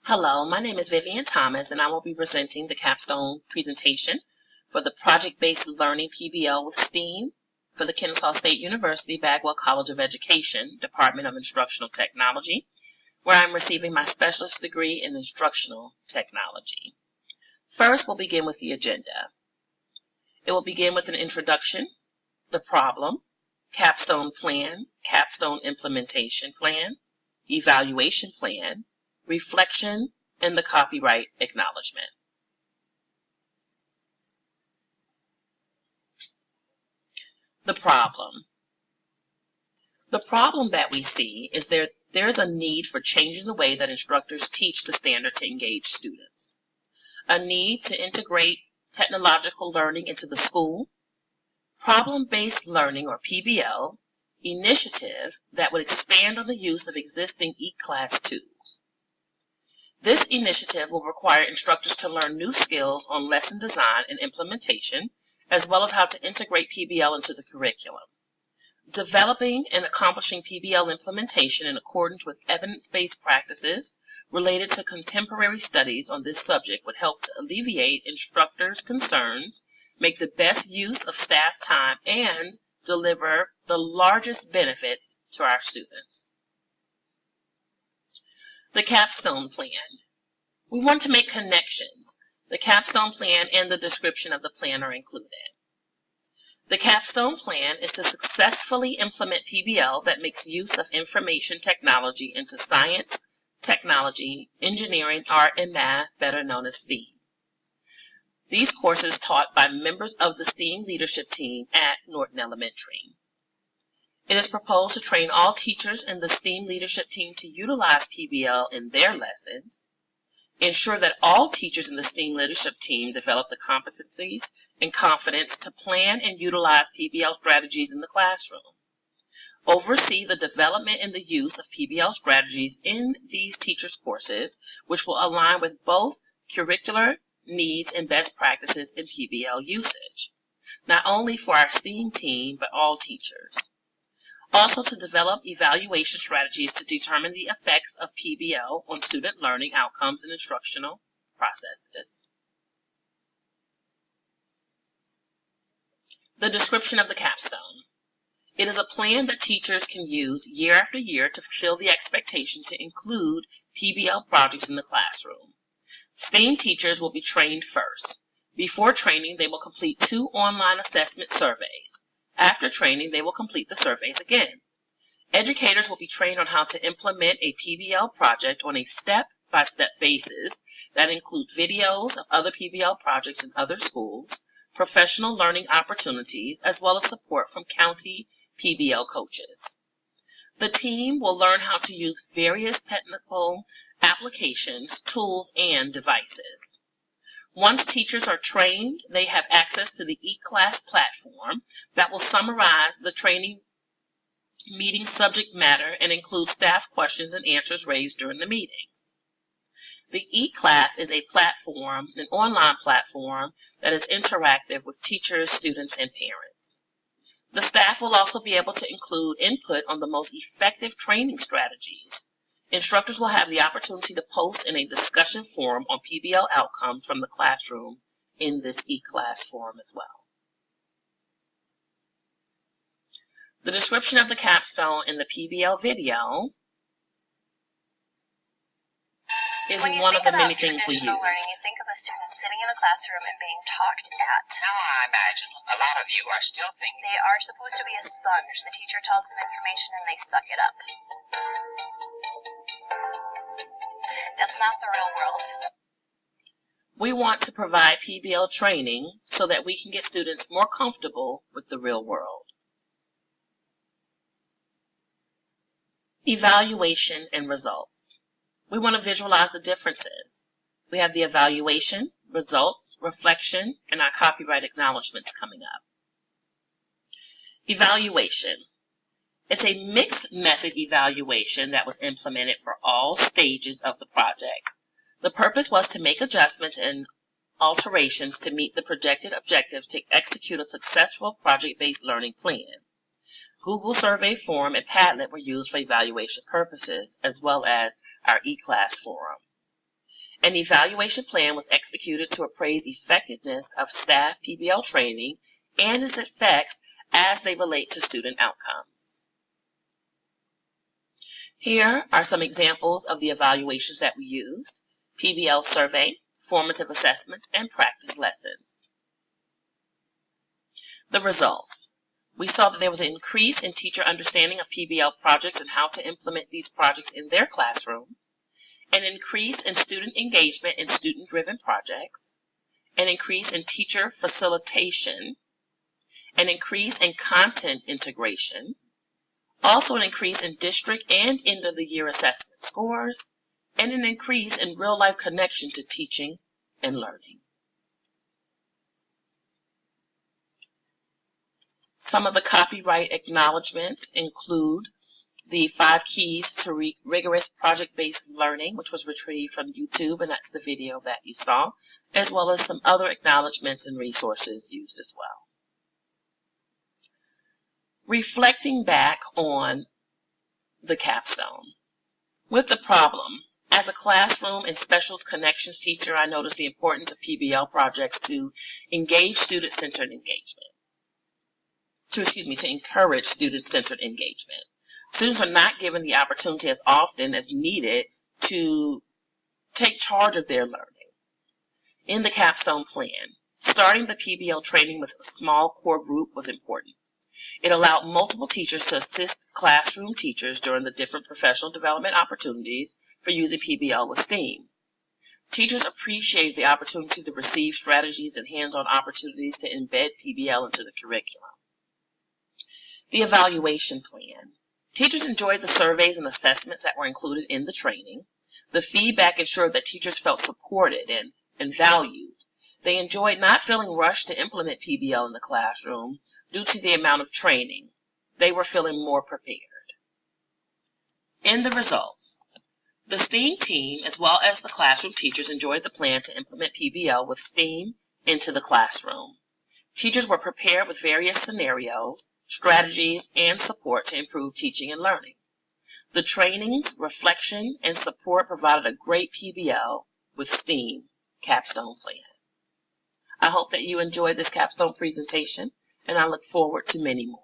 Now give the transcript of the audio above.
Hello, my name is Vivian Thomas, and I will be presenting the Capstone presentation for the Project-Based Learning PBL with STEAM for the Kennesaw State University Bagwell College of Education, Department of Instructional Technology, where I'm receiving my specialist degree in Instructional Technology. First, we'll begin with the agenda. It will begin with an introduction, the problem, Capstone plan, Capstone implementation plan, evaluation plan, reflection, and the copyright acknowledgement. The problem. The problem that we see is there's a need for changing the way that instructors teach the standard to engage students. A need to integrate technological learning into the school, problem-based learning or PBL, initiative that would expand on the use of existing e-class tools. This initiative will require instructors to learn new skills on lesson design and implementation, as well as how to integrate PBL into the curriculum. Developing and accomplishing PBL implementation in accordance with evidence-based practices related to contemporary studies on this subject would help to alleviate instructors' concerns, make the best use of staff time, and deliver the largest benefits to our students. The Capstone plan. We want to make connections. The Capstone plan and the description of the plan are included. The Capstone plan is to successfully implement PBL that makes use of information technology into science, technology, engineering, art, and math, better known as STEAM. These courses taught by members of the STEAM leadership team at Norton Elementary. It is proposed to train all teachers in the STEAM leadership team to utilize PBL in their lessons, ensure that all teachers in the STEAM leadership team develop the competencies and confidence to plan and utilize PBL strategies in the classroom, oversee the development and the use of PBL strategies in these teachers' courses, which will align with both curricular needs and best practices in PBL usage, not only for our STEAM team, but all teachers. Also to develop evaluation strategies to determine the effects of PBL on student learning outcomes and instructional processes. The description of the capstone. It is a plan that teachers can use year after year to fulfill the expectation to include PBL projects in the classroom. STEAM teachers will be trained first. Before training, they will complete 2 online assessment surveys. After training, they will complete the surveys again. Educators will be trained on how to implement a PBL project on a step-by-step basis that includes videos of other PBL projects in other schools, professional learning opportunities, as well as support from county PBL coaches. The team will learn how to use various technical applications, tools, and devices. Once teachers are trained, they have access to the e-class platform that will summarize the training meeting subject matter and include staff questions and answers raised during the meetings. The e-class is a platform, an online platform that is interactive with teachers, students, and parents. The staff will also be able to include input on the most effective training strategies. Instructors will have the opportunity to post in a discussion forum on PBL outcomes from the classroom in this e-class forum as well. The description of the capstone in the PBL video is one of the many things we use. Learning, you think of a student sitting in a classroom and being talked at. Now I imagine a lot of you are still thinking. They are supposed to be a sponge. The teacher tells them information and they suck it up. That's not the real world. We want to provide PBL training so that we can get students more comfortable with the real world. Evaluation and results. We want to visualize the differences. We have the evaluation, results, reflection, and our copyright acknowledgments coming up. Evaluation. It's a mixed method evaluation that was implemented for all stages of the project. The purpose was to make adjustments and alterations to meet the projected objectives to execute a successful project-based learning plan. Google survey form and Padlet were used for evaluation purposes, as well as our e-class forum. An evaluation plan was executed to appraise effectiveness of staff PBL training and its effects as they relate to student outcomes. Here are some examples of the evaluations that we used: PBL survey, formative assessments, and practice lessons. The results. We saw that there was an increase in teacher understanding of PBL projects and how to implement these projects in their classroom, an increase in student engagement in student-driven projects, an increase in teacher facilitation, an increase in content integration, also an increase in district and end-of-the-year assessment scores, and an increase in real-life connection to teaching and learning. Some of the copyright acknowledgments include the 5 keys to rigorous project-based learning, which was retrieved from YouTube, and that's the video that you saw, as well as some other acknowledgments and resources used as well. Reflecting back on the capstone. With the problem, as a classroom and special connections teacher, I noticed the importance of PBL projects to engage student-centered engagement. To encourage student-centered engagement. Students are not given the opportunity as often as needed to take charge of their learning. In the capstone plan, starting the PBL training with a small core group was important. It allowed multiple teachers to assist classroom teachers during the different professional development opportunities for using PBL with STEAM. Teachers appreciated the opportunity to receive strategies and hands-on opportunities to embed PBL into the curriculum. The evaluation plan. Teachers enjoyed the surveys and assessments that were included in the training. The feedback ensured that teachers felt supported and valued. They enjoyed not feeling rushed to implement PBL in the classroom due to the amount of training. They were feeling more prepared. In the results, the STEAM team as well as the classroom teachers enjoyed the plan to implement PBL with STEAM into the classroom. Teachers were prepared with various scenarios, strategies, and support to improve teaching and learning. The trainings, reflection, and support provided a great PBL with STEAM capstone plan. I hope that you enjoyed this capstone presentation, and I look forward to many more.